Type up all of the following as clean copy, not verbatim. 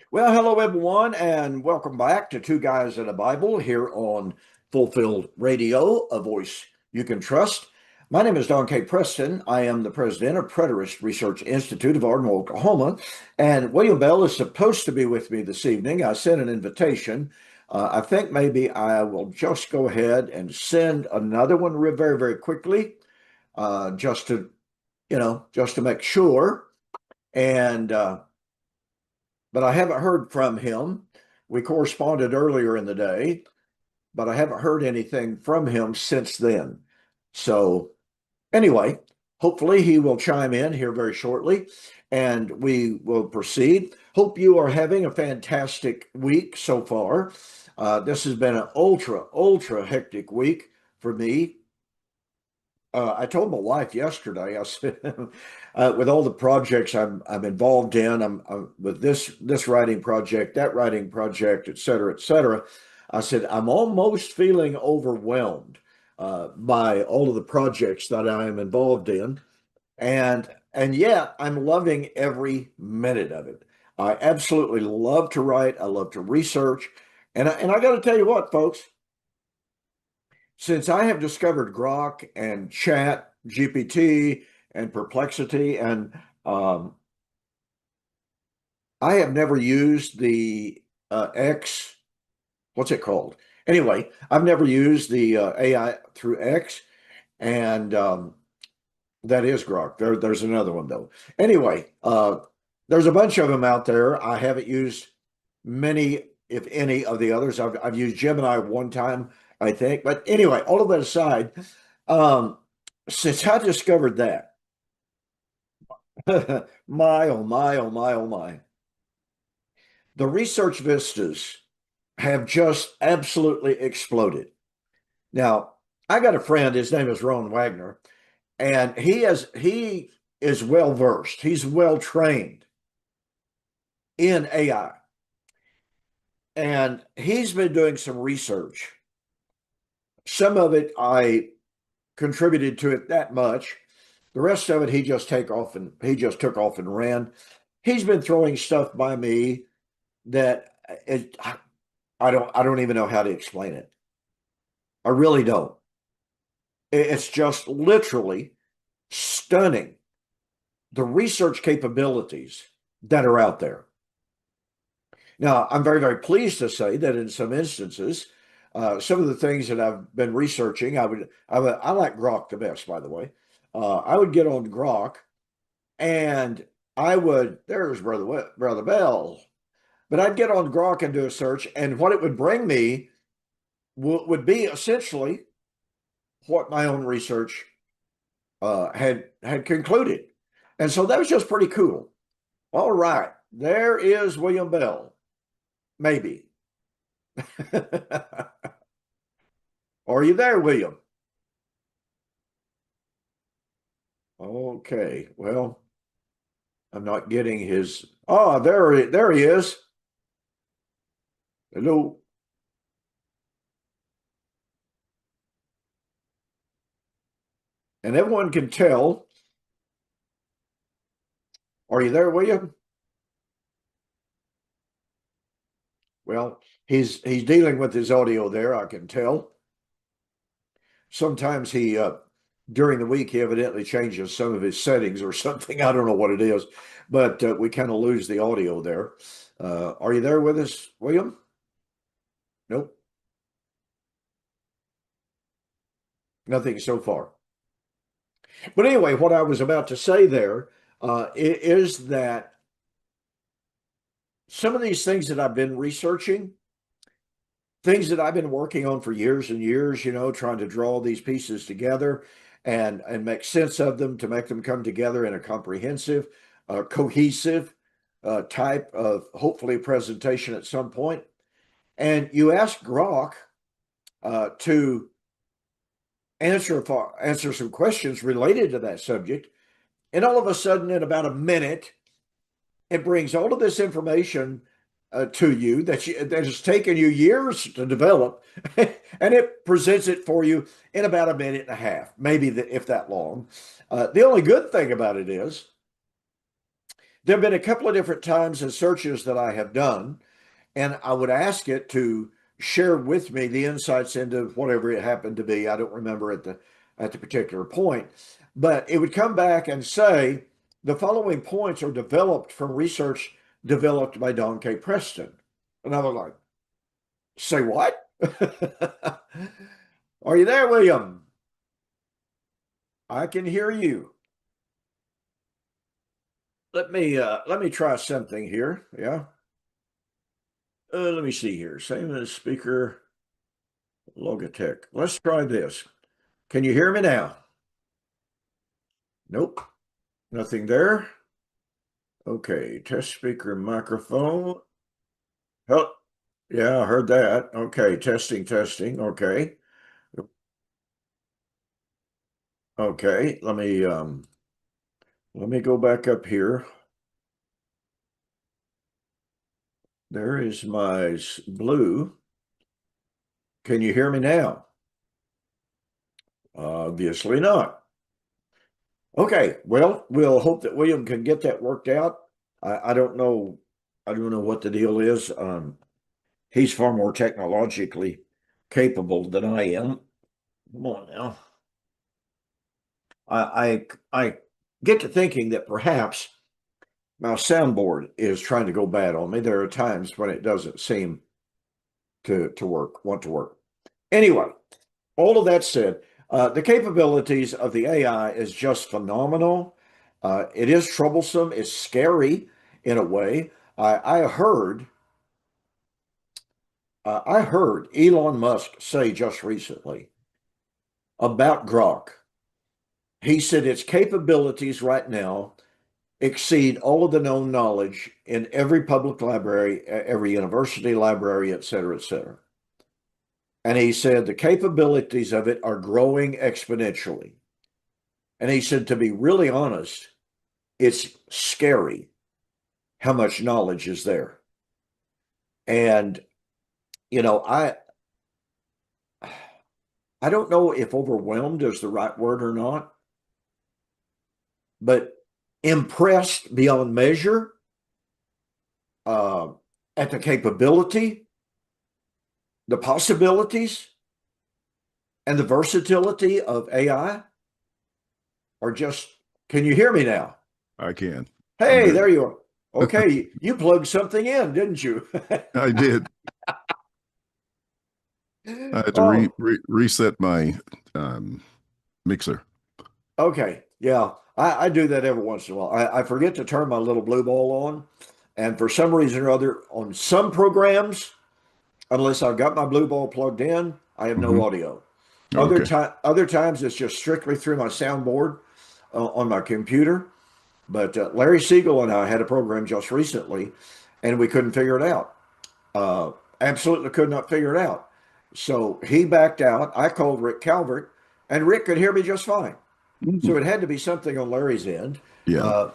Well, hello everyone, and welcome back to Two Guys and a Bible here on Fulfilled Radio, a voice you can trust. My name is Don K. Preston. I am the president of Preterist Research Institute of Ardmore, Oklahoma, and William Bell is supposed to be with me this evening. I sent an invitation. I think maybe I will just go ahead and send another one very, very quickly, just to, just to make sure. And but I haven't heard from him. We corresponded earlier in the day, but I haven't heard anything from him since then. So, anyway, hopefully he will chime in here very shortly and we will proceed. Hope you are having a fantastic week so far. This has been an ultra hectic week for me. I told my wife yesterday, I said, with all the projects I'm involved in, I'm with this writing project, that writing project, et cetera, et cetera. I said, I'm almost feeling overwhelmed by all of the projects that I am involved in. And yet I'm loving every minute of it. I absolutely love to write. I love to research. And I got to tell you what, folks, since I have discovered Grok and Chat GPT and Perplexity, and um, I have never used the X, what's it called? Anyway, I've never used the AI through X, and that is Grok. There's another one though. Anyway, there's a bunch of them out there. I haven't used many, if any, of the others. I've used Gemini one time, I think. But anyway, all of that aside, um, since I discovered that, my, oh my, oh my, oh my, the research vistas have just absolutely exploded. Now, I got a friend, his name is Ron Wagner, and he is well versed. He's well trained in AI. And he's been doing some research. Some of it I contributed to it that much. The rest of it he just took off and ran. He's been throwing stuff by me that I don't even know how to explain it. I really don't. It's just literally stunning the research capabilities that are out there. Now, I'm very, very pleased to say that in some instances, some of the things that I've been researching, I like Grok the best, by the way. I would get on Grok and there's Brother Bell, but I'd get on Grok and do a search, and what it would bring me would be essentially what my own research had concluded. And so that was just pretty cool. All right, there is William Bell, maybe. Are you there, William? Okay, well, I'm not getting his. Oh, there he is. Hello. And everyone can tell. Are you there, William? Well, he's dealing with his audio there, I can tell. Sometimes he during the week he evidently changes some of his settings or something. I don't know what it is, but we kind of lose the audio there. Are you there with us, William? Nope, nothing so far. But anyway, what I was about to say there is that some of these things that I've been researching, things that I've been working on for years and years, trying to draw these pieces together and make sense of them to make them come together in a comprehensive, cohesive type of hopefully presentation at some point. And you ask Grok to answer some questions related to that subject, and all of a sudden, in about a minute, it brings all of this information to you that has taken you years to develop, and it presents it for you in about a minute and a half, maybe if that long. The only good thing about it is there have been a couple of different times in searches that I have done, and I would ask it to share with me the insights into whatever it happened to be. I don't remember at the particular point, but it would come back and say the following points are developed from research developed by Don K. Preston. And I was like, say what? Are you there, William? I can hear you. Let me try something here. Yeah. Let me see here. Same as speaker Logitech. Let's try this. Can you hear me now? Nope. Nothing there. Okay. Test speaker microphone. Oh, yeah, I heard that. Okay. Testing, testing. Okay. Okay. Let me go back up here. There is my blue. Can you hear me now? Obviously not. Okay, well, we'll hope that William can get that worked out. I don't know. I don't know what the deal is. He's far more technologically capable than I am. Come on now. I get to thinking that perhaps my soundboard is trying to go bad on me. There are times when it doesn't seem to want to work. Anyway, all of that said, the capabilities of the AI is just phenomenal. It is troublesome. It's scary in a way. I heard Elon Musk say just recently about Grok. He said its capabilities right now exceed all of the known knowledge in every public library, every university library, et cetera, et cetera. And he said the capabilities of it are growing exponentially. And he said, to be really honest, it's scary how much knowledge is there. And, you know, I don't know if overwhelmed is the right word or not, but impressed beyond measure at the capability, the possibilities, and the versatility of AI are just, can you hear me now? I can. Hey, there you are. Okay, you plugged something in, didn't you? I did. I had to reset my mixer. Okay, yeah, I do that every once in a while. I forget to turn my little blue ball on, and for some reason or other, on some programs, unless I've got my blue ball plugged in, I have no audio. Okay. Other times it's just strictly through my soundboard on my computer. But Larry Siegel and I had a program just recently, and we couldn't figure it out. Absolutely could not figure it out. So he backed out. I called Rick Calvert, and Rick could hear me just fine. So it had to be something on Larry's end. Yeah.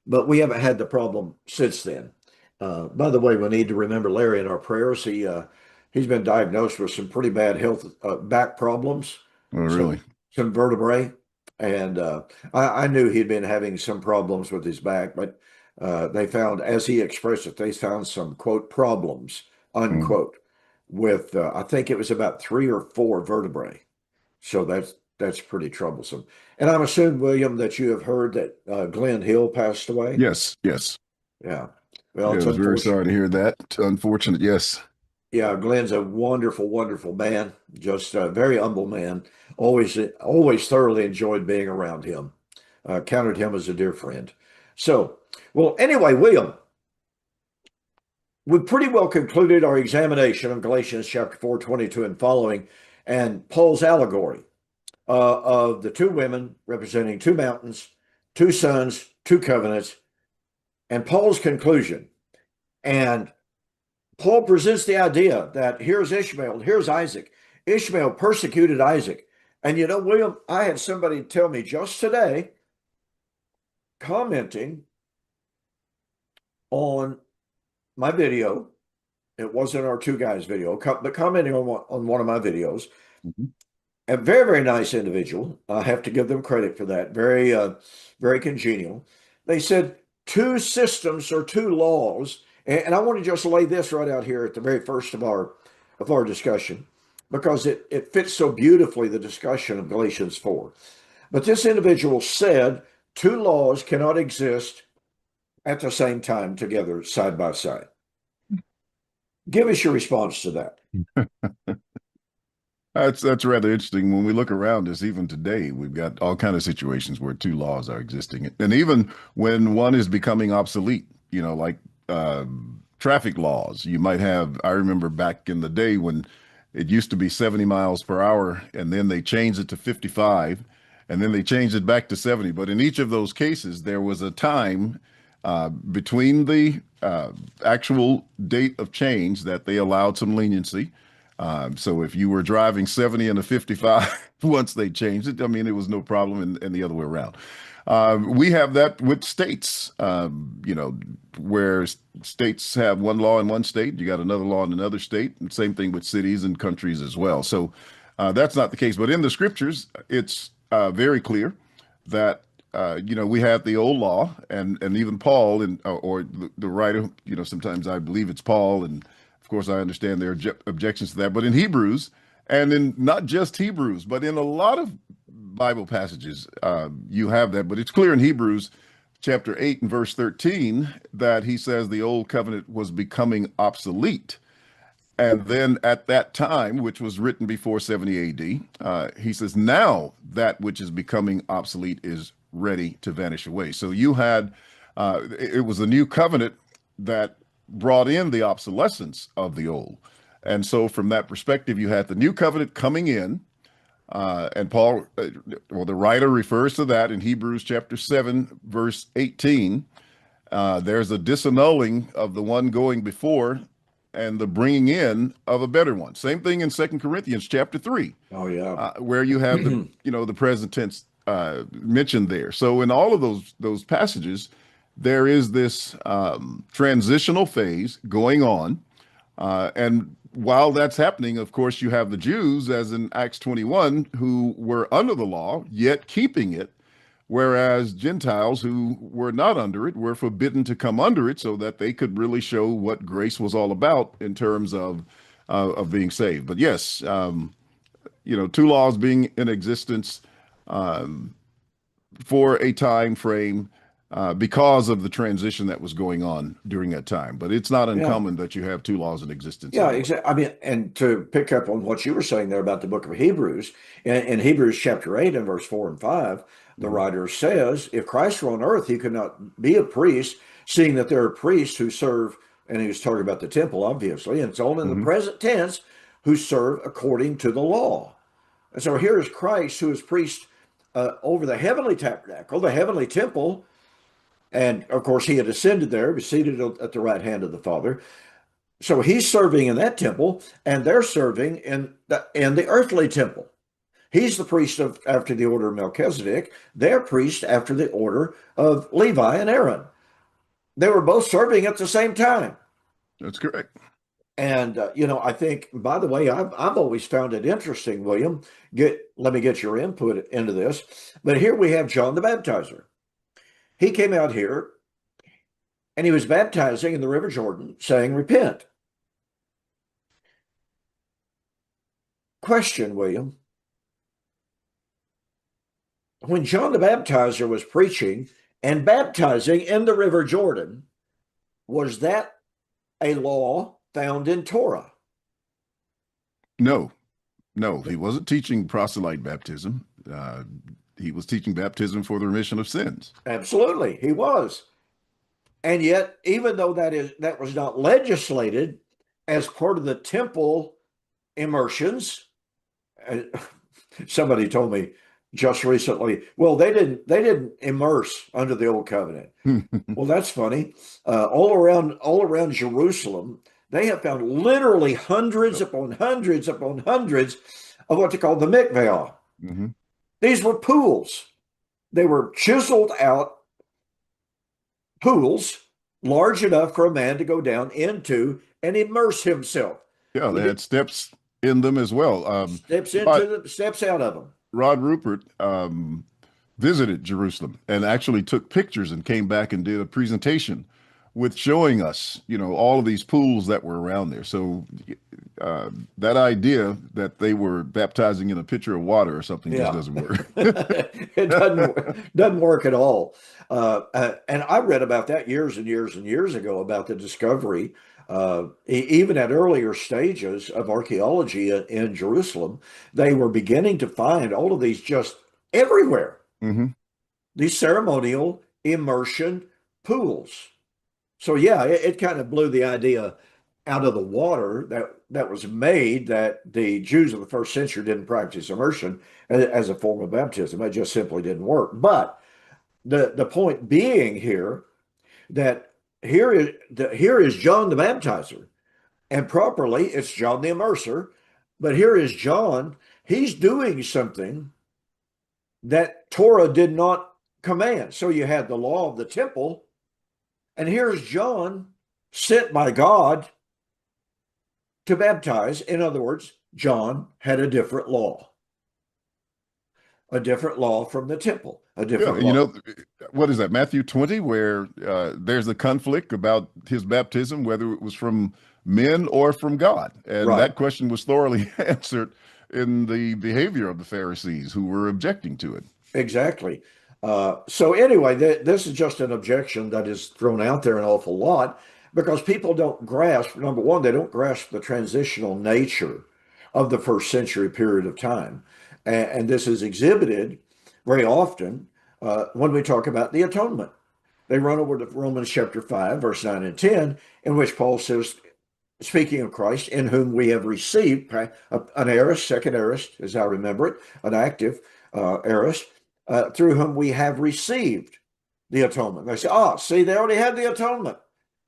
But we haven't had the problem since then. By the way, we need to remember Larry in our prayers. He's been diagnosed with some pretty bad health back problems, Oh, really? some vertebrae, and I knew he'd been having some problems with his back, but they found, as he expressed it, they found some quote problems unquote with I think it was about 3 or 4 vertebrae. So that's pretty troublesome. And I'm assuming, William, that you have heard that Glenn Hill passed away. Yes. Yes. Yeah. Well, Yeah, it's I was very sorry unfortunate. to hear that. Unfortunate. Yes. Yeah, Glenn's a wonderful, wonderful man. Just a very humble man. Always thoroughly enjoyed being around him. Counted him as a dear friend. So, well, anyway, William, we pretty well concluded our examination of Galatians chapter 4, 22 and following, and Paul's allegory of the 2 women representing 2 mountains, 2 sons, 2 covenants, and Paul's conclusion. And Paul presents the idea that here's Ishmael, here's Isaac. Ishmael persecuted Isaac. And you know, William, I had somebody tell me just today, commenting on my video. It wasn't our 2 guys video, but commenting on one of my videos. A very, very nice individual. I have to give them credit for that. Very, very congenial. They said, two systems or two laws, and I want to just lay this right out here at the very first of our discussion, because it fits so beautifully the discussion of Galatians 4. But this individual said two laws cannot exist at the same time together, side by side. Give us your response to that. That's rather interesting. When we look around us, even today, we've got all kind of situations where two laws are existing, and even when one is becoming obsolete, like traffic laws. You might have. I remember back in the day when it used to be 70 miles per hour, and then they changed it to 55, and then they changed it back to 70. But in each of those cases, there was a time between the actual date of change that they allowed some leniency. So if you were driving 70 and a 55, once they changed it, I mean, it was no problem, and the other way around. We have that with states, where states have one law in one state, you got another law in another state, and same thing with cities and countries as well. So that's not the case. But in the scriptures, it's very clear that we have the old law, and even Paul or the writer. Sometimes I believe it's Paul, and of course I understand their objections to that. But in Hebrews, and in not just Hebrews, but in a lot of Bible passages, you have that. But it's clear in Hebrews chapter 8 and verse 13 that he says the old covenant was becoming obsolete. And then at that time, which was written before 70 AD, he says, now that which is becoming obsolete is ready to vanish away. So you had, it was a new covenant that brought in the obsolescence of the old. And so from that perspective, you had the new covenant coming in, and Paul, the writer refers to that in Hebrews chapter 7, verse 18. There's a disannulling of the one going before and the bringing in of a better one. Same thing in 2 Corinthians chapter 3. Oh, yeah. Where you have the, the present tense mentioned there. So in all of those passages, there is this transitional phase going on. And while that's happening, of course, you have the Jews, as in Acts 21, who were under the law, yet keeping it, whereas Gentiles who were not under it were forbidden to come under it so that they could really show what grace was all about in terms of being saved. But yes, two laws being in existence for a time frame because of the transition that was going on during that time. But it's not uncommon that you have two laws in existence. Yeah, exactly. I mean, and to pick up on what you were saying there about the book of Hebrews, in Hebrews chapter 8 and verse 4 and 5, the writer says, if Christ were on earth, he could not be a priest, seeing that there are priests who serve, and he was talking about the temple, obviously, and it's only in the present tense, who serve according to the law. And so here is Christ, who is priest over the heavenly tabernacle, the heavenly temple. And of course, he had ascended there, was seated at the right hand of the Father. So he's serving in that temple, and they're serving in the earthly temple. He's the priest after the order of Melchizedek. They're priests after the order of Levi and Aaron. They were both serving at the same time. That's correct. And I think, by the way, I've always found it interesting, William. Let me get your input into this. But here we have John the Baptizer. He came out here and he was baptizing in the River Jordan, saying, repent. Question, William. When John the Baptizer was preaching and baptizing in the River Jordan, was that a law found in Torah? No, he wasn't teaching proselyte baptism. He was teaching baptism for the remission of sins. Absolutely, he was. And yet, even though that was not legislated as part of the temple immersions, somebody told me just recently, well, they didn't immerse under the old covenant. Well, that's funny. All around Jerusalem, they have found literally hundreds upon hundreds upon hundreds of what they call the mikvah. Mm-hmm. These were pools. They were chiseled out pools large enough for a man to go down into and immerse himself. Yeah, they had steps in them as well. Steps out of them. Rod Rupert visited Jerusalem and actually took pictures and came back and did a presentation with showing us, all of these pools that were around there. So that idea that they were baptizing in a pitcher of water or something just Yeah, doesn't work. it doesn't work at all. And I read about that years and years and years ago about the discovery, even at earlier stages of archaeology in Jerusalem, they were beginning to find all of these just everywhere, Hmm. these ceremonial immersion pools. So yeah, it kind of blew the idea out of the water that was made that the Jews of the first century didn't practice immersion as a form of baptism. It just simply didn't work. But the point being here that here is John the Baptizer, and properly it's John the Immerser, but here is John. He's doing something that Torah did not command. So you had the law of the temple, and here's John sent by God to baptize. In other words, John had a different law from the temple, a Yeah, different and law. what is that, Matthew 20, where there's a conflict about his baptism, whether it was from men or from God. And Right, that question was thoroughly answered in the behavior of the Pharisees who were objecting to it. exactly. So anyway, this is just an objection that is thrown out there an awful lot because people don't grasp, number one, they don't grasp the transitional nature of the first century period of time. And this is exhibited very often when we talk about the atonement. They run over to Romans chapter 5, verse 9 and 10, in which Paul says, speaking of Christ, in whom we have received an aorist, second aorist, as I remember it, an active aorist, through whom we have received the atonement. They say, see, they already had the atonement.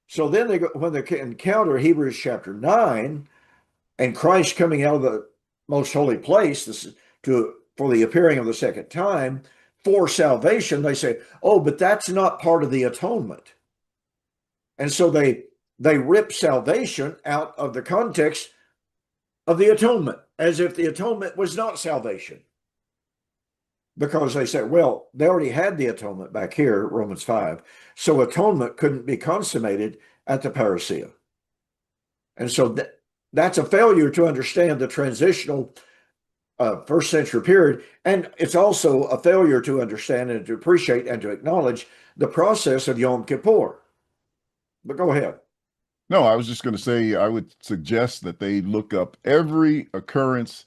So then when they encounter Hebrews chapter 9 and Christ coming out of the most holy place for the appearing of the second time for salvation, they say, but that's not part of the atonement. And so they rip salvation out of the context of the atonement, as if the atonement was not salvation. Because they said, well, they already had the atonement back here, Romans 5. So atonement couldn't be consummated at the parousia. And so that's a failure to understand the transitional first century period. And it's also a failure to understand and to appreciate and to acknowledge the process of Yom Kippur. But go ahead. No, I was just going to say, I would suggest that they look up every occurrence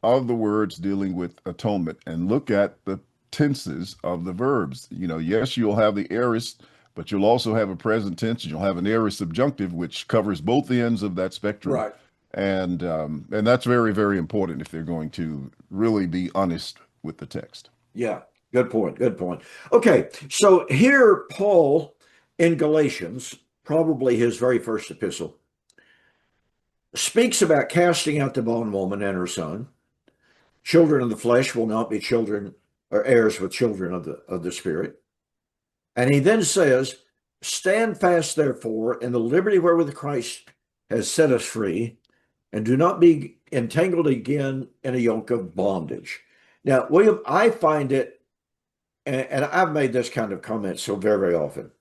of the words dealing with atonement and look at the tenses of the verbs. Yes, you'll have the aorist, but you'll also have a present tense and you'll have an aorist subjunctive, which covers both ends of that spectrum. Right. And that's very, very important if they're going to really be honest with the text. Yeah. Good point. Good point. Okay. So here, Paul in Galatians, probably his very first epistle, speaks about casting out the bondwoman and her son. Children of the flesh will not be children or heirs with children of the spirit. And he then says, stand fast, therefore, in the liberty wherewith Christ has set us free, and do not be entangled again in a yoke of bondage. Now, William, I find it, and I've made this kind of comment so very, very often.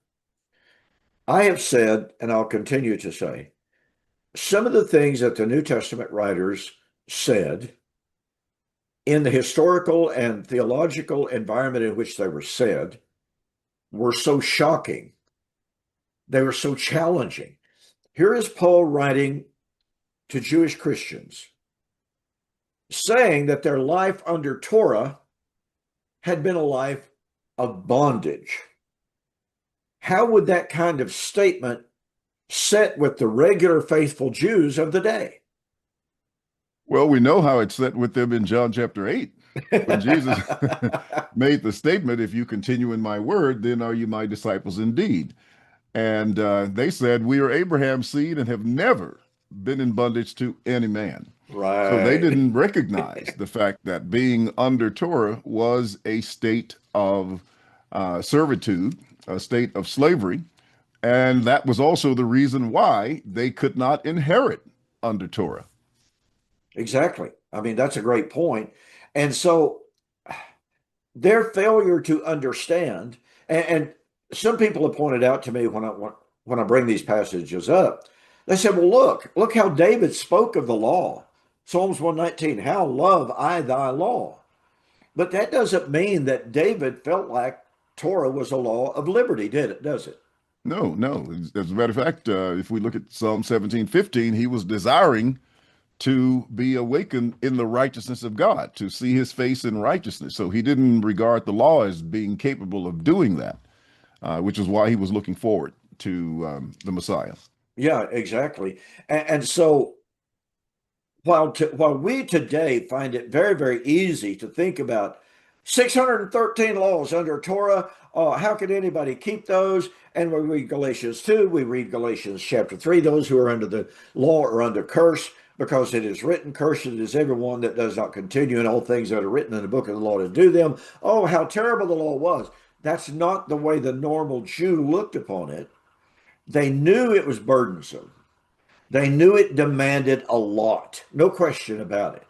I have said, and I'll continue to say, some of the things that the New Testament writers said in the historical and theological environment in which they were said were so shocking. They were so challenging. Here is Paul writing to Jewish Christians, saying that their life under Torah had been a life of bondage. How would that kind of statement sit with the regular faithful Jews of the day? Well, we know how it's set with them in John chapter 8. When Jesus made the statement, if you continue in my word, then are you my disciples indeed? And they said, we are Abraham's seed and have never been in bondage to any man. So they Right. didn't recognize the fact that being under Torah was a state of servitude, a state of slavery. And that was also the reason why they could not inherit under Torah. Exactly. I mean, that's a great point. And so their failure to understand, and some people have pointed out to me when I bring these passages up, they said, well, look how David spoke of the law. Psalms 119, how love I thy law. But that doesn't mean that David felt like Torah was a law of liberty, did it? Does it? No, no. As a matter of fact, if we look at Psalm 17:15, he was desiring to be awakened in the righteousness of God, to see his face in righteousness. So he didn't regard the law as being capable of doing that, which is why he was looking forward to the Messiah. Yeah, exactly. And so while we today find it very, very easy to think about 613 laws under Torah, how could anybody keep those? And we read Galatians 2, we read Galatians chapter 3, those who are under the law are under curse, because it is written, cursed is everyone that does not continue in all things that are written in the book of the law to do them. Oh, how terrible the law was. That's not the way the normal Jew looked upon it. They knew it was burdensome. They knew it demanded a lot, no question about it.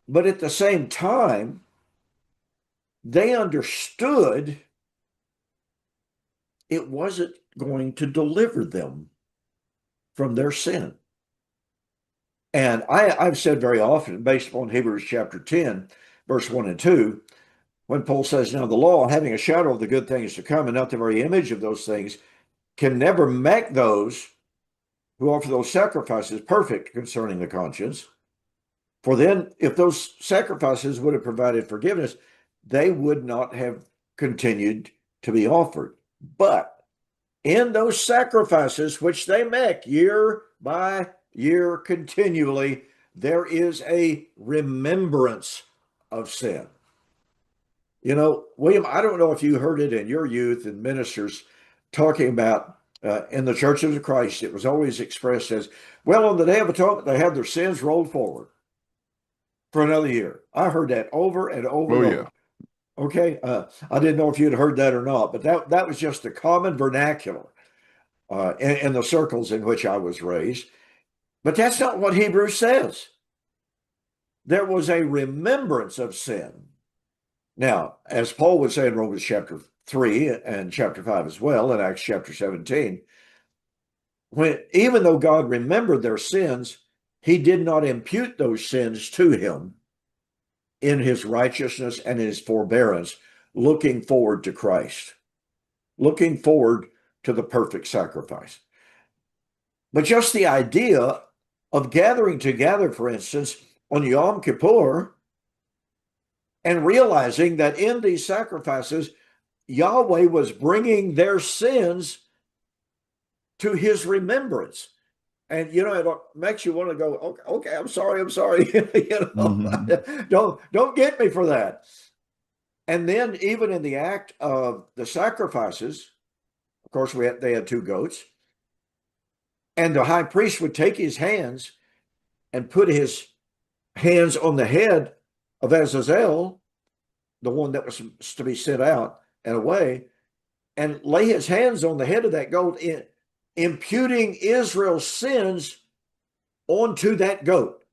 But at the same time, they understood it wasn't going to deliver them from their sin. And I've said very often, based upon Hebrews chapter 10, verse 1 and 2, when Paul says, now the law, having a shadow of the good things to come and not the very image of those things, can never make those who offer those sacrifices perfect concerning the conscience. For then, if those sacrifices would have provided forgiveness, they would not have continued to be offered. But in those sacrifices which they make year by year continually, there is a remembrance of sin. You know, William, I don't know if you heard it in your youth and ministers talking about in the churches of Christ, it was always expressed as, well, on the Day of Atonement, they have their sins rolled forward for another year. I heard that over and over Oh, and yeah. over. Okay. I didn't know if you'd heard that or not, but that was just the common vernacular in the circles in which I was raised. But that's not what Hebrews says. There was a remembrance of sin. Now, as Paul would say in Romans chapter 3 and chapter 5 as well, in Acts chapter 17, even though God remembered their sins, he did not impute those sins to him in his righteousness and his forbearance, looking forward to Christ, looking forward to the perfect sacrifice. But just the idea of gathering together, for instance, on Yom Kippur, and realizing that in these sacrifices, Yahweh was bringing their sins to his remembrance. And, you know, it makes you want to go, okay, okay, I'm sorry. You know, Mhm. don't get me for that. And then even in the act of the sacrifices, of course, they had two goats, and the high priest would take his hands and put his hands on the head of Azazel, the one that was to be sent out and away, and lay his hands on the head of that goat, imputing Israel's sins onto that goat.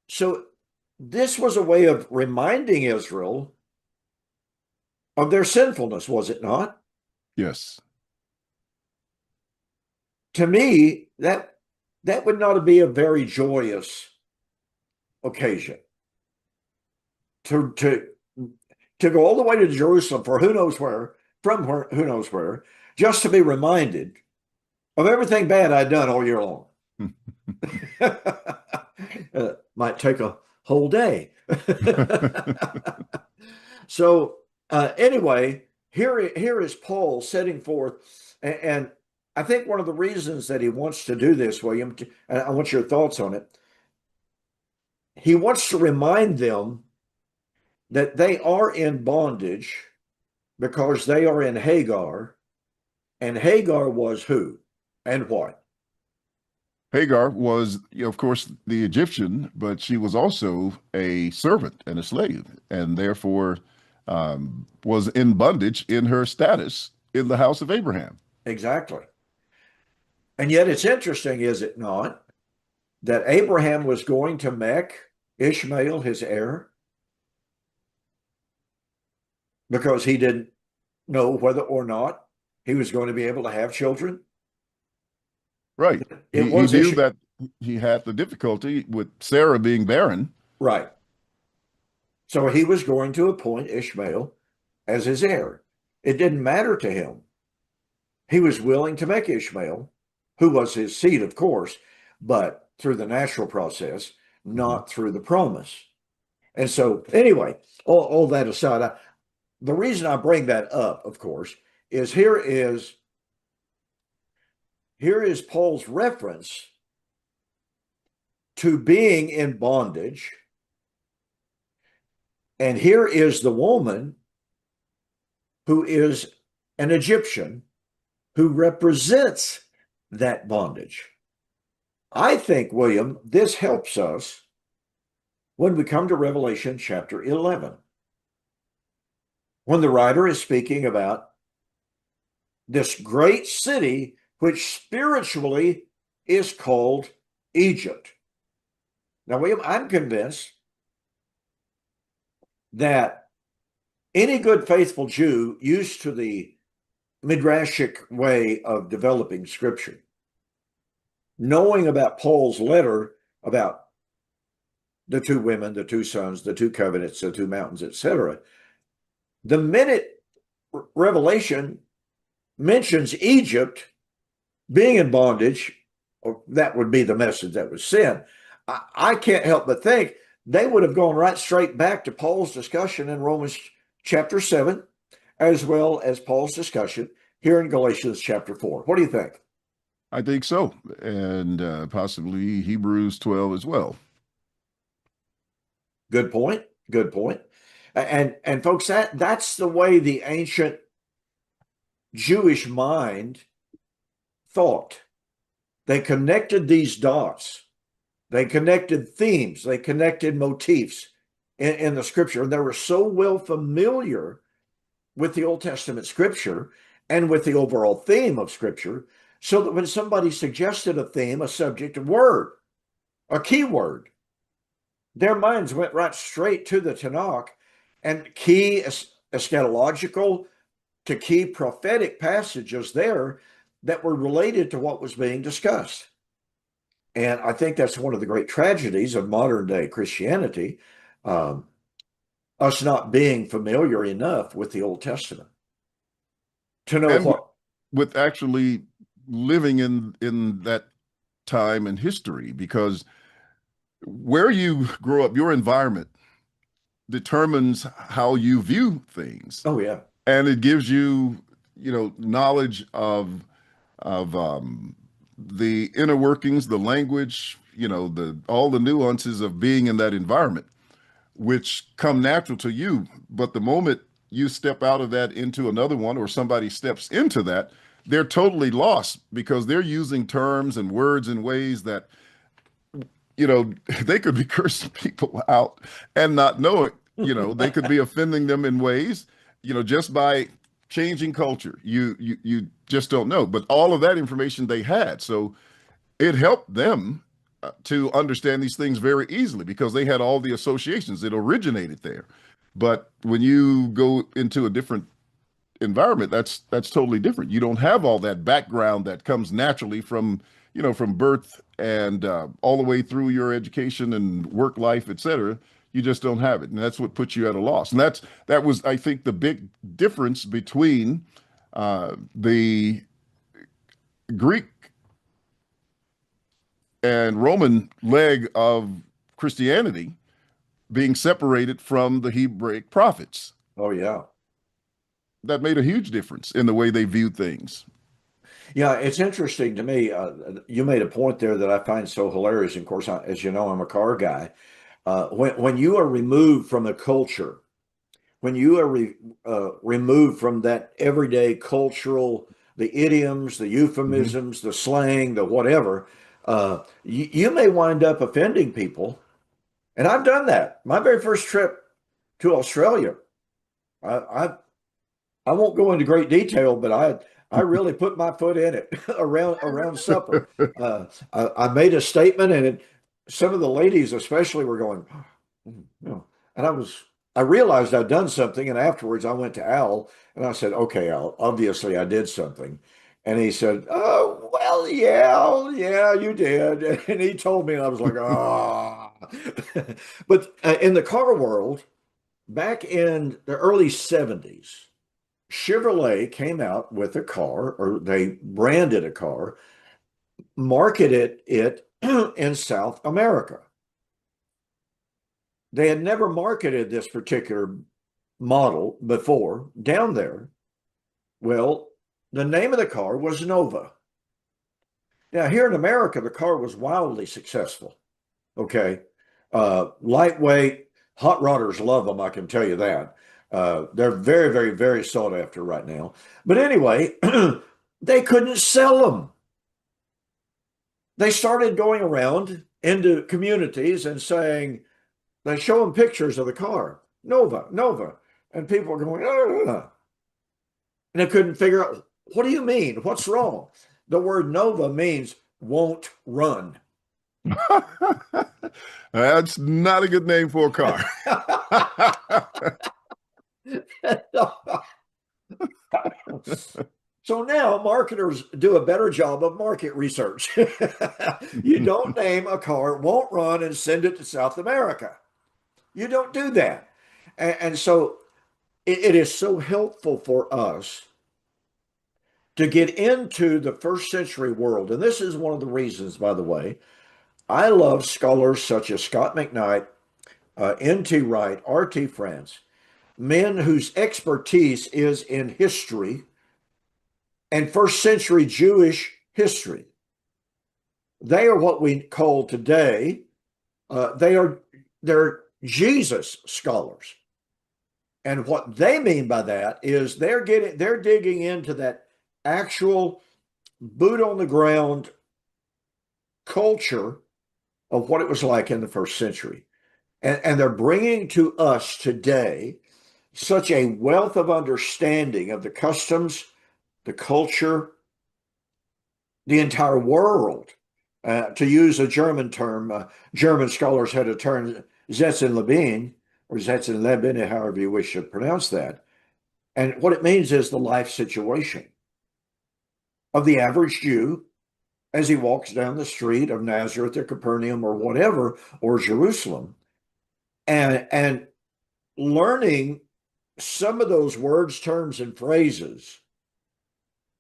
So this was a way of reminding Israel of their sinfulness, was it not? Yes. To me, that would not be a very joyous occasion to go all the way to Jerusalem for who knows where, who knows where, just to be reminded of everything bad I'd done all year long. Might take a whole day. So anyway, here is Paul setting forth, and I think one of the reasons that he wants to do this, William, and I want your thoughts on it. He wants to remind them that they are in bondage because they are in Hagar, and Hagar was who and what? Hagar was, of course, the Egyptian, but she was also a servant and a slave, and therefore was in bondage in her status in the house of Abraham. Exactly. And yet it's interesting, is it not, that Abraham was going to make Ishmael his heir? because he didn't know whether or not he was going to be able to have children. Right. It He was knew Ishmael. that he had the difficulty with Sarah being barren. Right. So he was going to appoint Ishmael as his heir. It didn't matter to him. He was willing to make Ishmael, who was his seed, of course, but through the natural process, Mhm. not through the promise. And so, anyway, all that aside, the reason I bring that up, of course, is here is Paul's reference to being in bondage, and here is the woman who is an Egyptian who represents that bondage. I think, William, this helps us when we come to Revelation chapter 11, when the writer is speaking about this great city, which spiritually is called Egypt. Now, William, I'm convinced that any good, faithful Jew used to the Midrashic way of developing scripture, knowing about Paul's letter about the two women, the two sons, the two covenants, the two mountains, etc., the minute Revelation mentions Egypt being in bondage, or that would be the message that was sent, I can't help but think they would have gone right straight back to Paul's discussion in Romans chapter 7, as well as Paul's discussion here in Galatians chapter 4. What do you think? I think so, and possibly Hebrews 12 as well. Good point. Good point. And folks, that's the way the ancient Jewish mind thought. They connected these dots. They connected themes. They connected motifs in the scripture. And they were so well familiar with the Old Testament scripture and with the overall theme of scripture, so that when somebody suggested a theme, a subject, a word, a key word, their minds went right straight to the Tanakh and key eschatological to key prophetic passages there that were related to what was being discussed. And I think that's one of the great tragedies of modern day Christianity, um, us not being familiar enough with the Old Testament to know And what. with actually living in that time and history, because where you grow up, your environment determines how you view things, Oh, yeah. and it gives you, knowledge of the inner workings, the language, the all the nuances of being in that environment, which come natural to you. But the moment you step out of that into another one, or somebody steps into that, they're totally lost because they're using terms and words in ways that, they could be cursing people out and not know it. They could be offending them in ways, just by changing culture. You just don't know. But all of that information they had. So it helped them to understand these things very easily because they had all the associations. It originated there. But when you go into a different environment, that's totally different. You don't have all that background that comes naturally from, from birth and all the way through your education and work life, et cetera. You just don't have it, and that's what puts you at a loss. And that was, I think, the big difference between the Greek and Roman leg of Christianity being separated from the Hebraic prophets. Oh, yeah. That made a huge difference in the way they viewed things. Yeah, it's interesting to me. You made a point there that I find so hilarious. And of course, as you know, I'm a car guy. When you are removed from the culture, when you are removed from that everyday cultural, the idioms, the Mm-hmm. euphemisms, the slang, the whatever, you may wind up offending people. And I've done that. My very first trip to Australia, I, I I won't go into great detail, but I really put my foot in it around supper. I made a statement, and some of the ladies, especially, were going, "Mm, no," and I was I realized I'd done something, and afterwards I went to Al and I said, "Okay, Al, obviously I did something." And he said, "Oh, well, yeah, yeah, you did." And he told me, and I was like, "Ah." But in the car world, back in the early 70s, Chevrolet came out with a car, or they branded a car, marketed it in South America. They had never marketed this particular model before down there. Well, the name of the car was Nova. Now, here in America, the car was wildly successful. Okay. Lightweight, hot rodders love them, I can tell you that. They're very, very, very sought after right now. But anyway, they couldn't sell them. They started going around into communities and saying, they show them pictures of the car, Nova, Nova. And people are going, "Ugh." And they couldn't figure out, what do you mean? What's wrong? The word Nova means won't run. That's not a good name for a car. So now marketers do a better job of market research. You don't name a car, won't run, and send it to South America. You don't do that. And so it is so helpful for us to get into the first century world. And this is one of the reasons, by the way, I love scholars such as Scott McKnight, N.T. Wright, R.T. France, men whose expertise is in history and first century Jewish history. They are what we call today, they're Jesus scholars. And what they mean by that is they're digging into that actual boot on the ground culture of what it was like in the first century. And they're bringing to us today such a wealth of understanding of the customs, the culture, the entire world. To use a German term, German scholars had a term, Sitzenleben, or Sitzenleben, however you wish to pronounce that. And what it means is the life situation of the average Jew as he walks down the street of Nazareth or Capernaum or whatever, or Jerusalem, and learning some of those words, terms, and phrases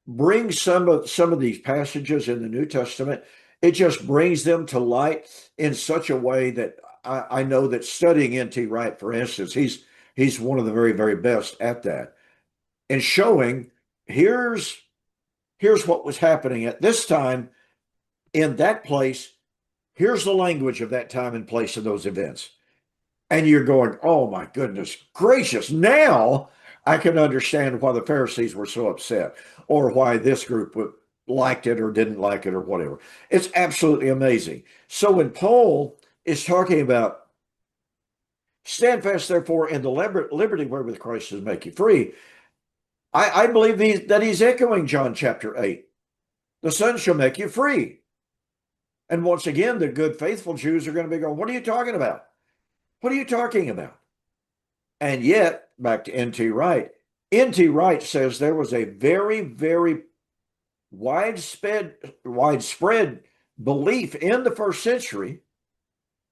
brings some of these passages in the New Testament. It just brings them to light in such a way that I know that studying N.T. Wright, for instance, he's one of the very, very best at that, and showing here's what was happening at this time in that place. Here's the language of that time and place of those events. And you're going, oh my goodness gracious, now I can understand why the Pharisees were so upset, or why this group liked it or didn't like it or whatever. It's absolutely amazing. So when Paul is talking about stand fast, therefore, in the liberty wherewith Christ has make you free, I believe that he's echoing John chapter 8. The Son shall make you free. And once again, the good, faithful Jews are going to be going, what are you talking about? What are you talking about? And yet, back to N.T. Wright, N.T. Wright says there was a very, very widespread belief in the first century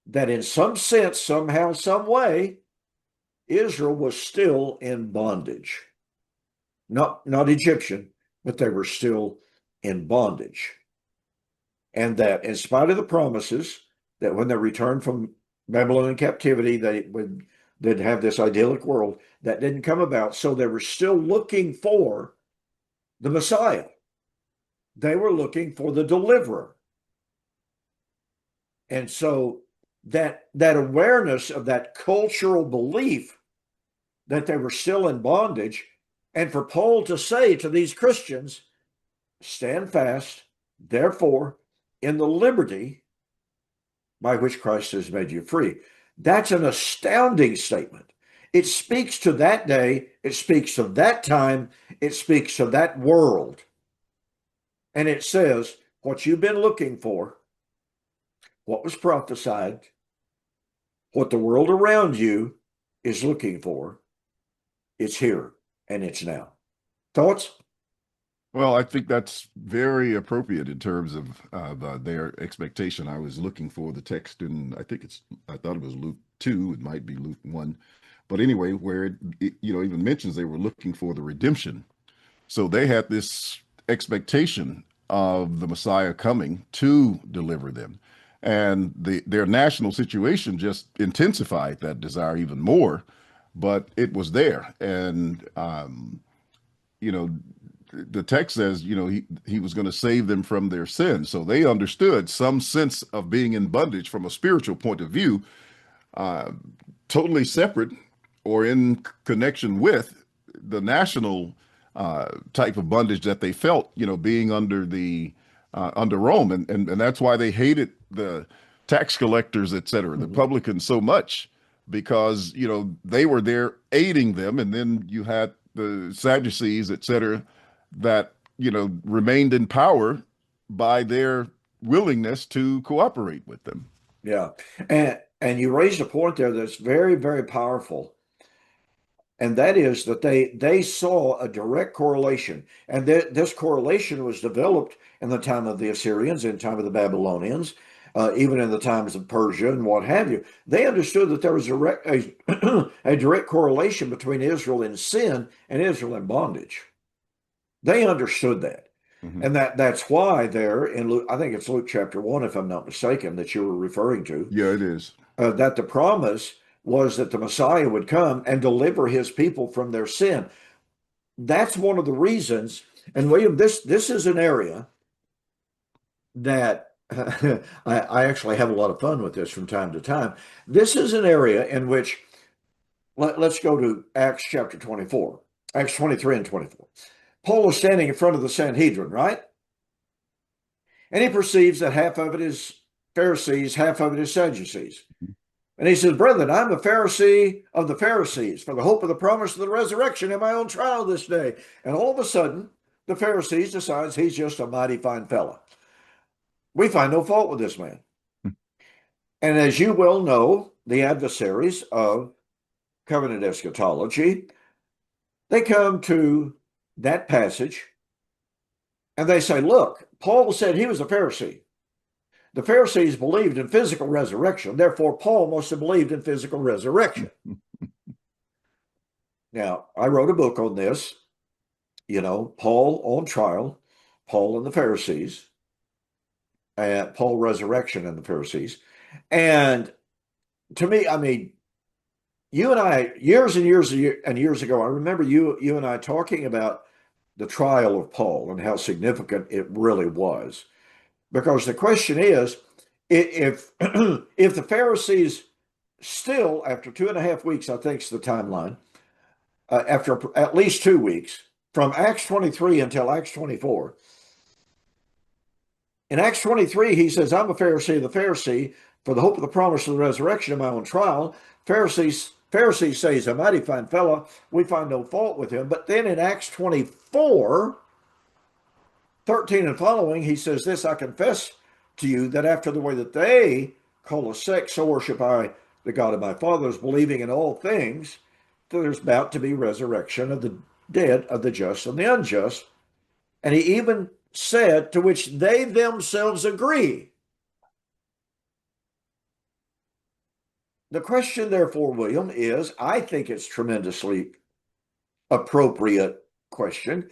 that in some sense, somehow, some way, Israel was still in bondage. Not Egyptian, but they were still in bondage. And that in spite of the promises that when they returned from Babylonian captivity, they'd have this idyllic world, that didn't come about. So they were still looking for the Messiah. They were looking for the deliverer. And so that awareness of that cultural belief that they were still in bondage, and for Paul to say to these Christians, stand fast, therefore, in the liberty by which Christ has made you free. That's an astounding statement. It speaks to that day, it speaks to that time, it speaks to that world. And it says, what you've been looking for, what was prophesied, what the world around you is looking for, it's here and it's now. Thoughts? Well, I think that's very appropriate in terms of their expectation. I was looking for the text, and I thought it was Luke 2. It might be Luke 1, but anyway, where it even mentions they were looking for the redemption. So they had this expectation of the Messiah coming to deliver them, and their national situation just intensified that desire even more. But it was there, and you know the text says, he was going to save them from their sins. So they understood some sense of being in bondage from a spiritual point of view, uh, totally separate or in connection with the national type of bondage that they felt, being under Rome, and that's why they hated the tax collectors, et cetera, the publicans so much, because they were there aiding them, and then you had the Sadducees, et cetera, that remained in power by their willingness to cooperate with them. Yeah. And you raised a point there that's very, very powerful. And that is that they saw a direct correlation. And this correlation was developed in the time of the Assyrians, in the time of the Babylonians, even in the times of Persia and what have you. They understood that there was a direct correlation between Israel in sin and Israel in bondage. They understood that. And that's why there in Luke, I think it's Luke chapter 1, if I'm not mistaken, that you were referring to. Yeah, it is. That the promise was that the Messiah would come and deliver his people from their sin. That's one of the reasons. And William, this is an area that I actually have a lot of fun with this from time to time. This is an area in which, let's go to Acts chapter 24, Acts 23 and 24. Paul is standing in front of the Sanhedrin, right? And he perceives that half of it is Pharisees, half of it is Sadducees. And he says, brethren, I'm a Pharisee of the Pharisees. For the hope of the promise of the resurrection in my own trial this day. And all of a sudden, the Pharisees decides he's just a mighty fine fella. We find no fault with this man. And as you well know, the adversaries of covenant eschatology, they come to that passage and they say, look, Paul said he was a Pharisee. The Pharisees believed in physical resurrection. Therefore, Paul must have believed in physical resurrection. Now, I wrote a book on this, Paul on trial, Paul and the Pharisees, and Paul resurrection and the Pharisees. And to me, I mean, you and I, years and years and years ago, I remember you and I talking about the trial of Paul and how significant it really was. Because the question is, if if the Pharisees still, after 2.5 weeks, I think is the timeline, after at least 2 weeks, from Acts 23 until Acts 24, in Acts 23, he says, I'm a Pharisee of the Pharisee, for the hope of the promise of the resurrection of my own trial. Pharisees say he's a mighty fine fellow. We find no fault with him. But then in Acts 24, 13 and following, he says, this I confess to you, that after the way that they call a sect, so worship I the God of my fathers, believing in all things, that there's about to be resurrection of the dead, of the just and the unjust. And he even said, to which they themselves agree. The question, therefore, William, is, I think it's tremendously appropriate question.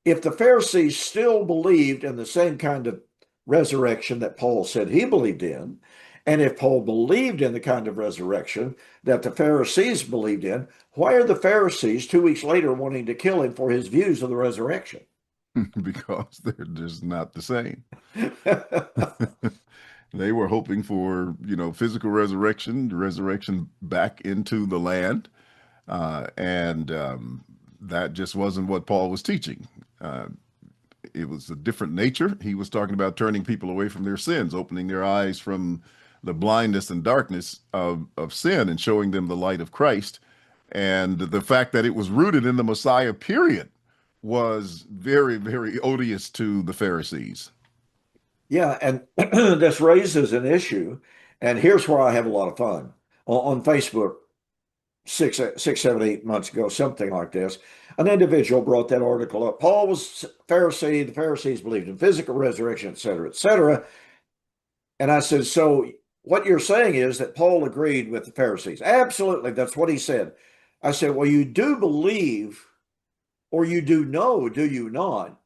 If the Pharisees still believed in the same kind of resurrection that Paul said he believed in, and if Paul believed in the kind of resurrection that the Pharisees believed in, why are the Pharisees 2 weeks later wanting to kill him for his views of the resurrection? Because they're just not the same. They were hoping for, physical resurrection back into the land. And that just wasn't what Paul was teaching. It was a different nature. He was talking about turning people away from their sins, opening their eyes from the blindness and darkness of sin and showing them the light of Christ. And the fact that it was rooted in the Messiah, period, was very, very odious to the Pharisees. Yeah, and this raises an issue. And here's where I have a lot of fun. On Facebook, six, 7, 8 months ago, something like this. An individual brought that article up. Paul was Pharisee. The Pharisees believed in physical resurrection, et cetera, et cetera. And I said, so what you're saying is that Paul agreed with the Pharisees? Absolutely. That's what he said. I said, well, you do believe, or you do know, do you not,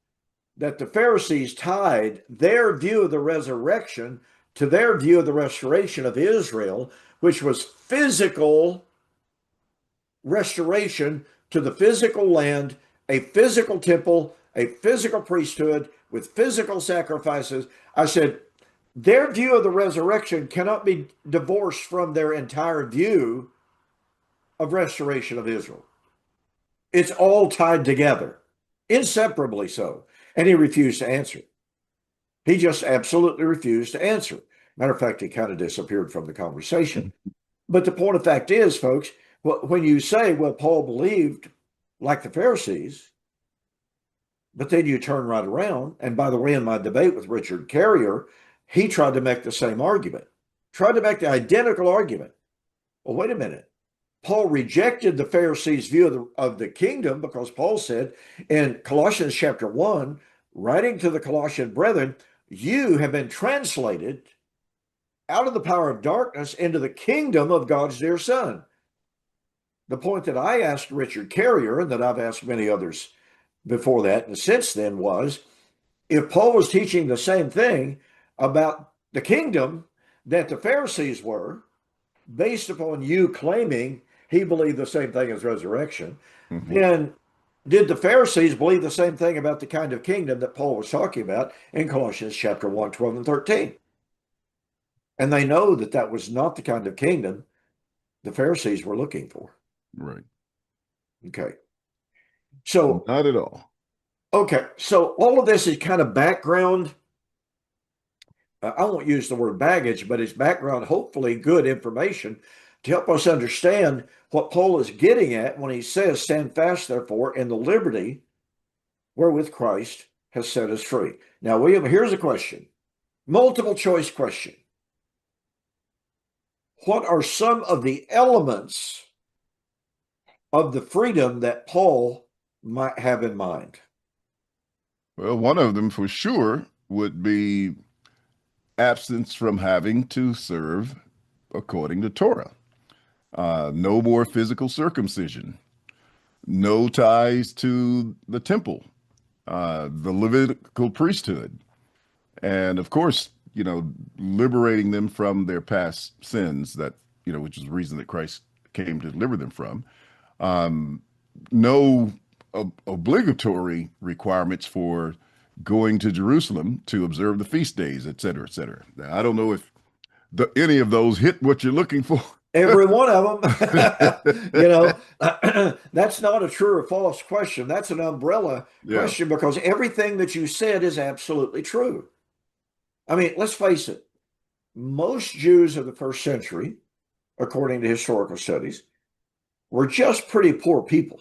that the Pharisees tied their view of the resurrection to their view of the restoration of Israel, which was physical restoration to the physical land, a physical temple, a physical priesthood with physical sacrifices. I said, their view of the resurrection cannot be divorced from their entire view of restoration of Israel. It's all tied together, inseparably so. And he refused to answer. He just absolutely refused to answer. Matter of fact, he kind of disappeared from the conversation. But the point of fact is, folks, when you say, well, Paul believed like the Pharisees, but then you turn right around, and by the way, in my debate with Richard Carrier, he tried to make the same argument, tried to make the identical argument. Well, wait a minute. Paul rejected the Pharisees' view of the kingdom because Paul said in Colossians chapter 1, writing to the Colossian brethren, you have been translated out of the power of darkness into the kingdom of God's dear Son. The point that I asked Richard Carrier, and that I've asked many others before that and since then, was if Paul was teaching the same thing about the kingdom that the Pharisees were, based upon you claiming he believed the same thing as resurrection, then did the Pharisees believe the same thing about the kind of kingdom that Paul was talking about in Colossians chapter 1, 12, and 13? And they know that that was not the kind of kingdom the Pharisees were looking for. Right. Okay. So, not at all. Okay. So all of this is kind of background. I won't use the word baggage, but it's background, hopefully good information to help us understand what Paul is getting at when he says, stand fast, therefore, in the liberty wherewith Christ has set us free. Now, William, here's a question, multiple choice question. What are some of the elements of the freedom that Paul might have in mind? Well, one of them for sure would be absence from having to serve according to Torah. No more physical circumcision, no ties to the temple, the Levitical priesthood, and of course, liberating them from their past sins that, which is the reason that Christ came to deliver them from. No obligatory requirements for going to Jerusalem to observe the feast days, et cetera, et cetera. Now, I don't know if any of those hit what you're looking for. Every one of them. That's not a true or false question. That's an umbrella question because everything that you said is absolutely true. I mean, let's face it. Most Jews of the first century, according to historical studies, were just pretty poor people.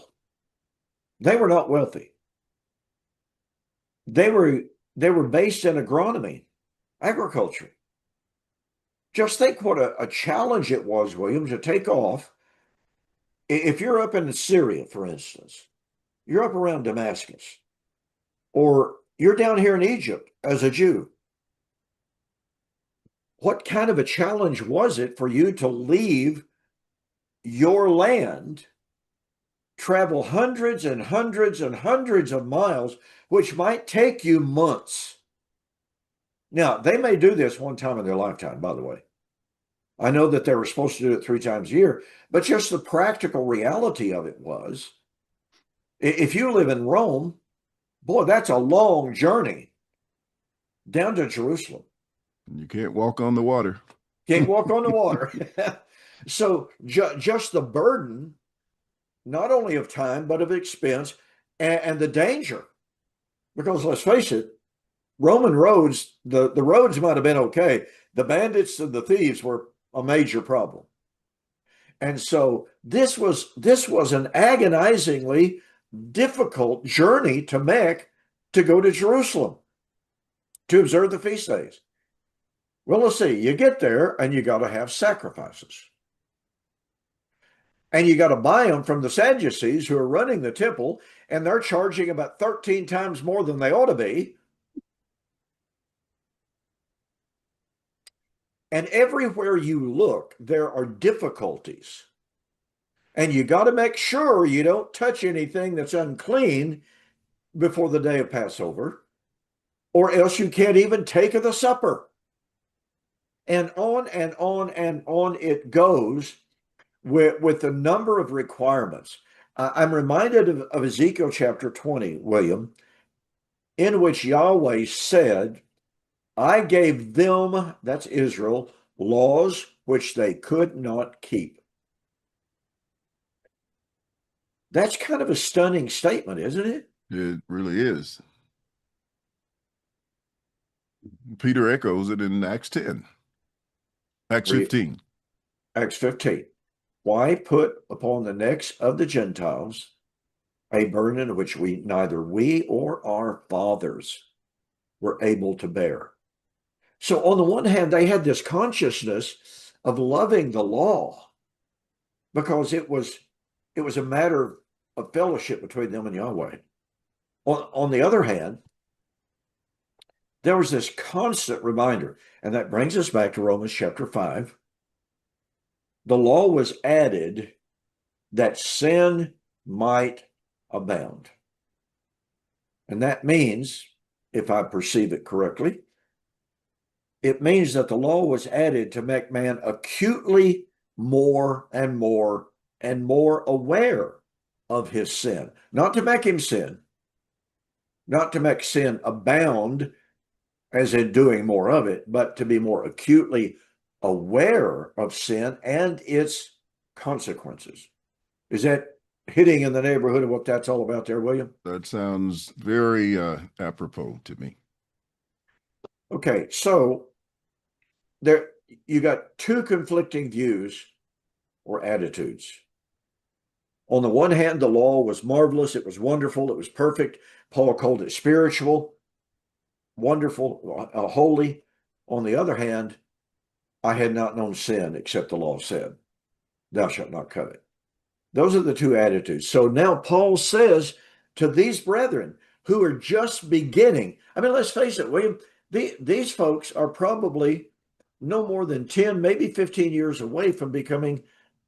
They were not wealthy. They were based in agronomy, agriculture. Just think what a challenge it was, William, to take off. If you're up in Syria, for instance, you're up around Damascus, or you're down here in Egypt as a Jew. What kind of a challenge was it for you to leave your land, travel hundreds and hundreds and hundreds of miles, which might take you months? Now, they may do this one time in their lifetime, by the way. I know that they were supposed to do it 3 times a year, but just the practical reality of it was, if you live in Rome, boy, that's a long journey down to Jerusalem. You can't walk on the water. Can't walk on the water. So just the burden, not only of time, but of expense and the danger. Because let's face it, Roman roads, the roads might have been okay. The bandits and the thieves were a major problem. And so this was an agonizingly difficult journey to make to go to Jerusalem to observe the feast days. Well, let's see, you get there and you got to have sacrifices. And you got to buy them from the Sadducees who are running the temple, and they're charging about 13 times more than they ought to be. And everywhere you look, there are difficulties. And you got to make sure you don't touch anything that's unclean before the day of Passover, or else you can't even take of the supper. And on and on and on it goes with the number of requirements. I'm reminded of Ezekiel chapter 20, William, in which Yahweh said, I gave them, that's Israel, laws which they could not keep. That's kind of a stunning statement, isn't it? It really is. Peter echoes it in Acts 10, Acts 15. Acts 15. Why put upon the necks of the Gentiles a burden which neither we or our fathers were able to bear? So on the one hand, they had this consciousness of loving the law because it was a matter of fellowship between them and Yahweh. On the other hand, there was this constant reminder, and that brings us back to Romans chapter 5. The law was added that sin might abound. And that means, if I perceive it correctly, it means that the law was added to make man acutely more and more and more aware of his sin, not to make him sin, not to make sin abound, as in doing more of it, but to be more acutely aware of sin and its consequences. Is that hitting in the neighborhood of what that's all about there, William? That sounds very apropos to me. Okay, so there you got two conflicting views or attitudes. On the one hand, the law was marvelous, it was wonderful, it was perfect. Paul called it spiritual, wonderful, holy. On the other hand, I had not known sin except the law said, thou shalt not covet. Those are the two attitudes. So now Paul says to these brethren who are just beginning, I mean, let's face it, William, these folks are probably no more than 10, maybe 15 years away from becoming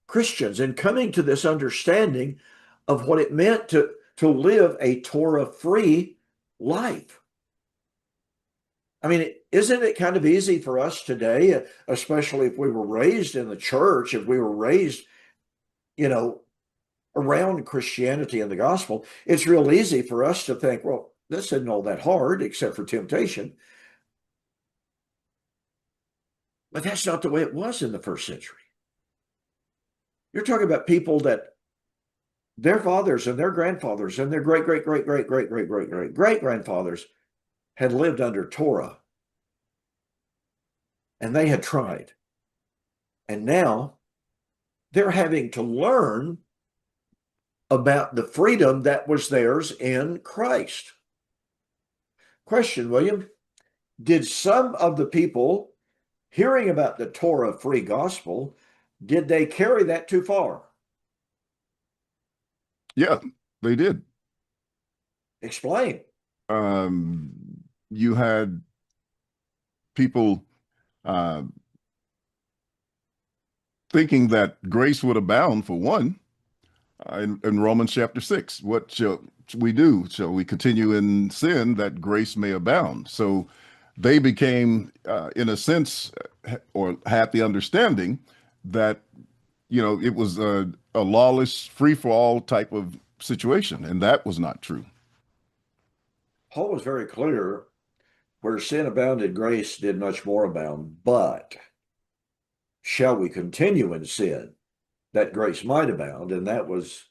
Christians and coming to this understanding of what it meant to live a Torah-free life. I mean, isn't it kind of easy for us today, especially if we were raised in the church, if we were raised, around Christianity and the gospel, it's real easy for us to think, well, this isn't all that hard except for temptation. But that's not the way it was in the first century. You're talking about people that their fathers and their grandfathers and their great-great-great-great-great-great-great-great-grandfathers had lived under Torah. And they had tried. And now they're having to learn about the freedom that was theirs in Christ. Question, William, did some of the people hearing about the Torah-free gospel, did they carry that too far? Yeah, they did. Explain. You had people thinking that grace would abound, for one, in Romans chapter 6. What shall we do? Shall we continue in sin that grace may abound? So they became, in a sense, or had the understanding that, it was a lawless, free-for-all type of situation, and that was not true. Paul was very clear, where sin abounded, grace did much more abound. But shall we continue in sin that grace might abound? And that was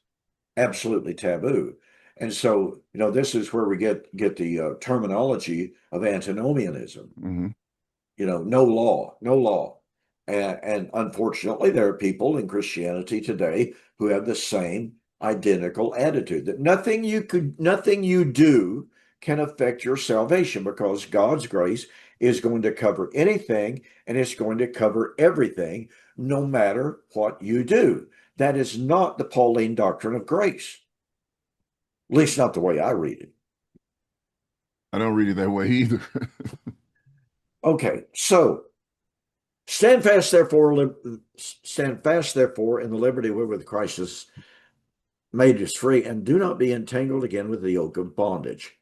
absolutely taboo. And so, this is where we get the terminology of antinomianism. Mm-hmm. No law. And unfortunately, there are people in Christianity today who have the same identical attitude, that nothing you do can affect your salvation, because God's grace is going to cover anything, and it's going to cover everything, no matter what you do. That is not the Pauline doctrine of grace, at least not the way I read it. I don't read it that way either. Okay, so stand fast, therefore, in the liberty wherewith Christ has made us free, and do not be entangled again with the yoke of bondage.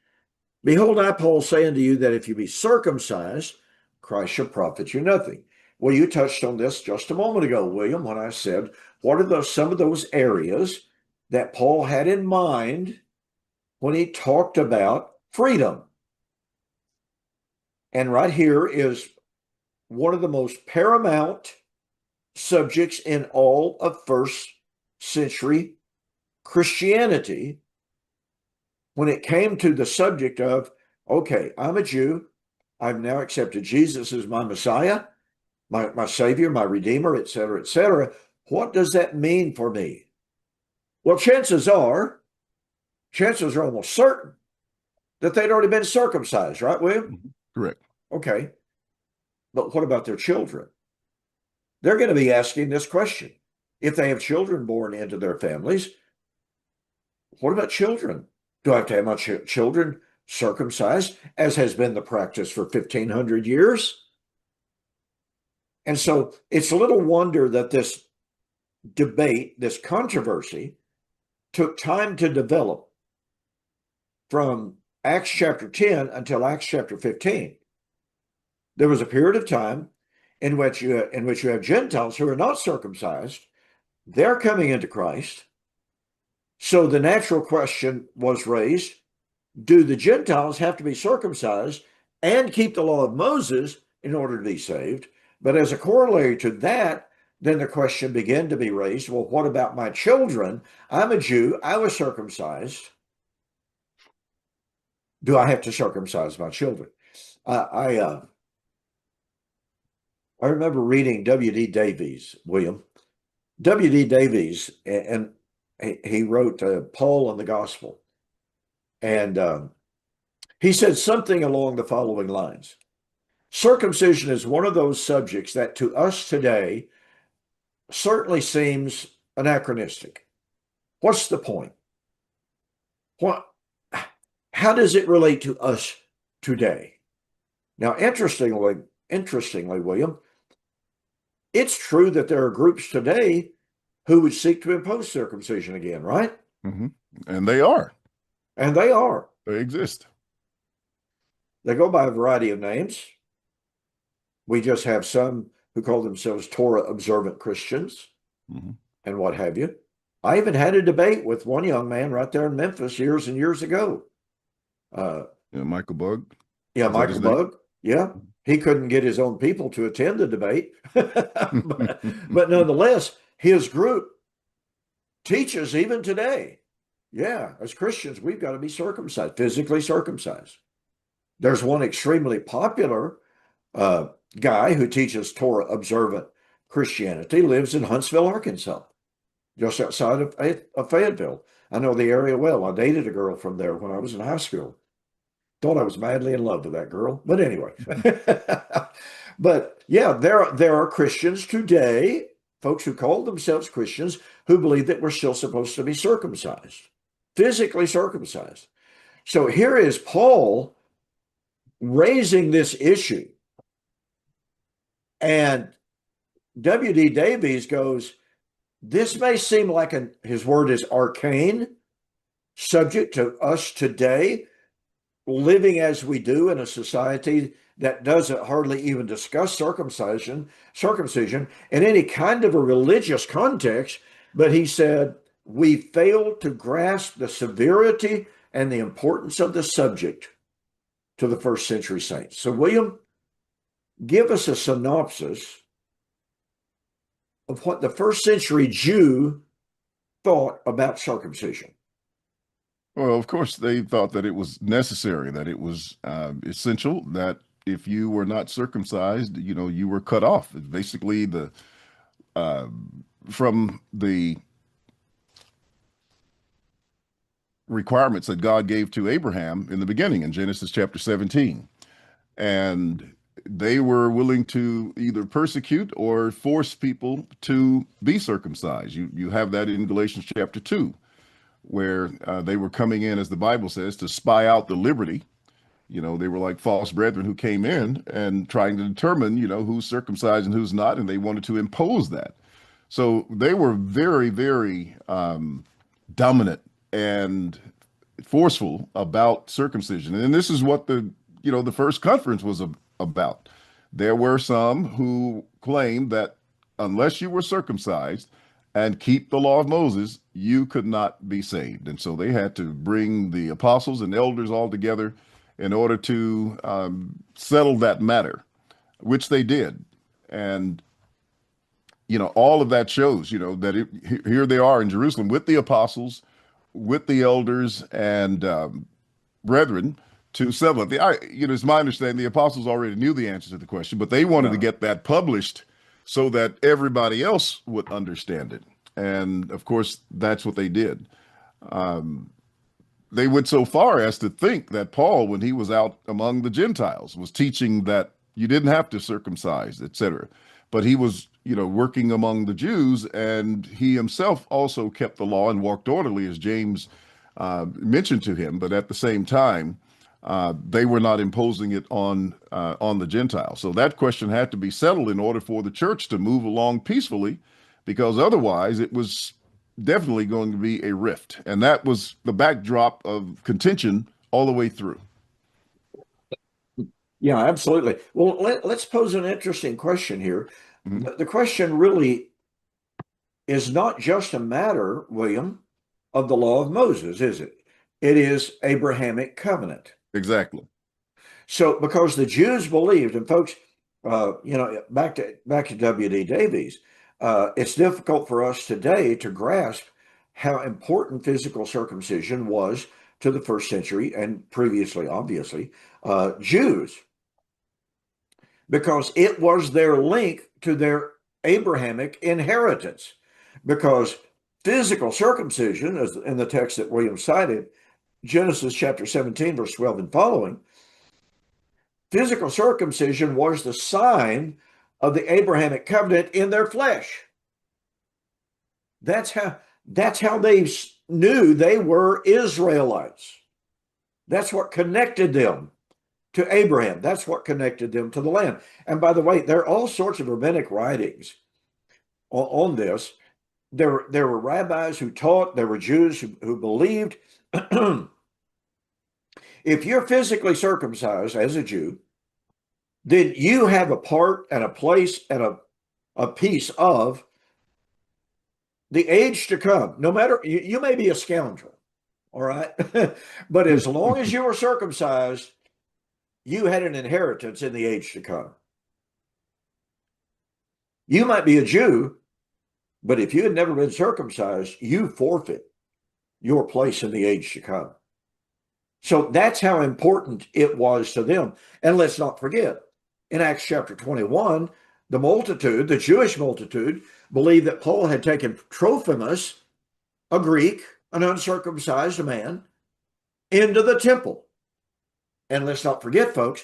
Behold, I, Paul, say unto you that if you be circumcised, Christ shall profit you nothing. Well, you touched on this just a moment ago, William, when I said, what are some of those areas that Paul had in mind when he talked about freedom? And right here is one of the most paramount subjects in all of first century Christianity when it came to the subject of, okay, I'm a Jew. I've now accepted Jesus as my Messiah, my Savior, my Redeemer, et cetera, et cetera. What does that mean for me? Well, chances are almost certain that they'd already been circumcised, right, William? Correct. Okay. But what about their children? They're going to be asking this question. If they have children born into their families, what about children? Do I have to have my children circumcised, as has been the practice for 1,500 years? And so it's a little wonder that this debate, this controversy, took time to develop from Acts chapter 10 until Acts chapter 15. There was a period of time in which you have Gentiles who are not circumcised. They're coming into Christ. So the natural question was raised, do the Gentiles have to be circumcised and keep the law of Moses in order to be saved? But as a corollary to that, then the question began to be raised, well, what about my children? I'm a Jew. I was circumcised. Do I have to circumcise my children? I remember reading W.D. Davies, William. W.D. Davies, and he wrote Paul and the Gospel. And he said something along the following lines. Circumcision is one of those subjects that to us today certainly seems anachronistic. What's the point? How does it relate to us today? Now, interestingly, William, it's true that there are groups today who would seek to impose circumcision again, right? Mm-hmm. And they are. And they are. They exist. They go by a variety of names. We just have some who call themselves Torah observant Christians, mm-hmm. and what have you. I even had a debate with one young man right there in Memphis years and years ago. Michael Bug. Yeah, Michael Bug. Yeah, he couldn't get his own people to attend the debate. but nonetheless, his group teaches even today, yeah, as Christians, we've got to be circumcised, physically circumcised. There's one extremely popular guy who teaches Torah observant Christianity, lives in Huntsville, Arkansas, just outside of Fayetteville. I know the area well. I dated a girl from there when I was in high school. Thought I was madly in love with that girl. But anyway. But yeah, there are Christians today, folks who call themselves Christians, who believe that we're still supposed to be circumcised, physically circumcised. So here is Paul raising this issue. And W.D. Davies goes, this may seem like his word is arcane subject to us today, living as we do in a society that doesn't hardly even discuss circumcision in any kind of a religious context. But he said, we fail to grasp the severity and the importance of the subject to the first century saints. So, William, give us a synopsis of what the first century Jew thought about circumcision. Well, of course, they thought that it was necessary, that it was essential, that if you were not circumcised, you were cut off. Basically, from the requirements that God gave to Abraham in the beginning in Genesis chapter 17. And they were willing to either persecute or force people to be circumcised. You have that in Galatians chapter 2, where they were coming in, as the Bible says, to spy out the liberty. They were like false brethren who came in and trying to determine, who's circumcised and who's not, and they wanted to impose that. So they were very, very dominant and forceful about circumcision. And this is what the first conference was about. There were some who claimed that unless you were circumcised and keep the law of Moses, you could not be saved. And so they had to bring the apostles and elders all together in order to settle that matter, which they did. And all of that shows, that here they are in Jerusalem with the apostles, with the elders and brethren to settle it. It's my understanding the apostles already knew the answer to the question, but they wanted to get that published so that everybody else would understand it. And of course, that's what they did. They went so far as to think that Paul, when he was out among the Gentiles, was teaching that you didn't have to circumcise, etc. But he was, working among the Jews, and he himself also kept the law and walked orderly, as James mentioned to him. But at the same time, they were not imposing it on the Gentiles. So that question had to be settled in order for the church to move along peacefully, because otherwise it was definitely going to be a rift. And that was the backdrop of contention all the way through. Yeah, absolutely. Well, let's pose an interesting question here. Mm-hmm. The question really is not just a matter, William, of the law of Moses, is it? It is Abrahamic covenant. Exactly. So, because the Jews believed, and folks, back to W.D. Davies, it's difficult for us today to grasp how important physical circumcision was to the first century and previously, obviously, Jews, because it was their link to their Abrahamic inheritance. Because physical circumcision, as in the text that William cited, Genesis chapter 17, verse 12 and following, physical circumcision was the sign of the Abrahamic covenant in their flesh. That's how they knew they were Israelites. That's what connected them to Abraham. That's what connected them to the land. And by the way, there are all sorts of rabbinic writings on this. There were rabbis who taught, there were Jews who believed. If you're physically circumcised as a Jew, then you have a part and a place and a piece of the age to come. No matter, you may be a scoundrel, all right? But as long as you were circumcised, you had an inheritance in the age to come. You might be a Jew, but if you had never been circumcised, you forfeit your place in the age to come. So that's how important it was to them. And let's not forget, in Acts chapter 21, the Jewish multitude, believed that Paul had taken Trophimus, a Greek, an uncircumcised man, into the temple. And let's not forget, folks,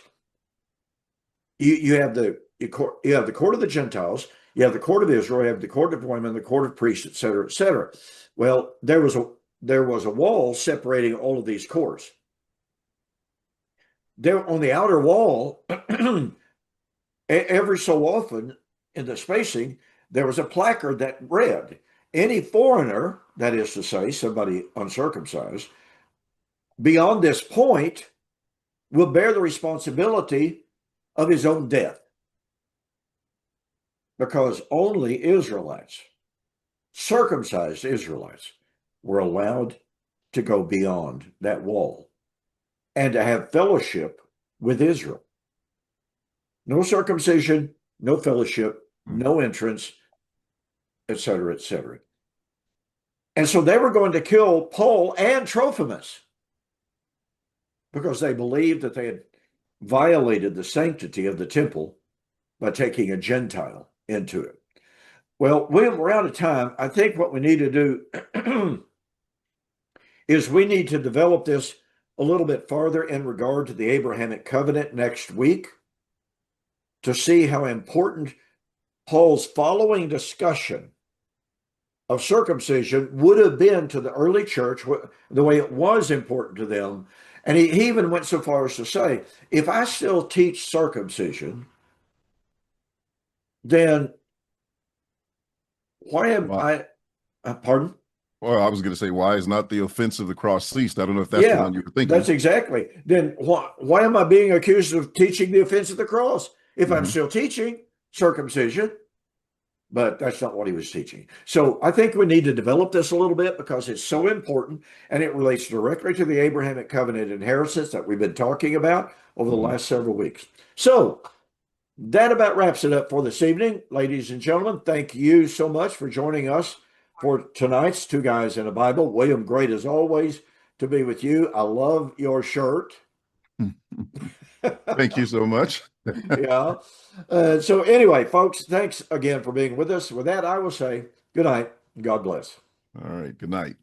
you have the court of the Gentiles, you have the court of Israel, you have the court of women, the court of priests, et cetera, et cetera. Well, there was a wall separating all of these courts. There on the outer wall, every so often in the spacing, there was a placard that read, any foreigner, that is to say, somebody uncircumcised, beyond this point will bear the responsibility of his own death. Because only Israelites, circumcised Israelites, were allowed to go beyond that wall and to have fellowship with Israel. No circumcision, no fellowship, no entrance, et cetera, et cetera. And so they were going to kill Paul and Trophimus because they believed that they had violated the sanctity of the temple by taking a Gentile into it. Well, William, we're out of time. I think what we need to do is we need to develop this a little bit farther in regard to the Abrahamic covenant next week. to see how important Paul's following discussion of circumcision would have been to the early church, the way it was important to them. And he even went so far as to say, if I still teach circumcision, then why am Well, pardon? well, I was going to say, why is not the offense of the cross ceased? I don't know if that's the Yeah, one you were thinking. that's exactly. Then why am I being accused of teaching the offense of the cross if I'm Hmm. still teaching circumcision? But that's not what he was teaching. So I think we need to develop this a little bit because it's so important and it relates directly to the Abrahamic covenant inheritance that we've been talking about over the Hmm. last several weeks. So that about wraps it up for this evening. Ladies and gentlemen, thank you so much for joining us for tonight's Two Guys in a Bible. William, great as always to be with you. I love your shirt. Thank you so much. Yeah. So, anyway, folks, thanks again for being with us. With that, I will say good night. God bless. All right. Good night.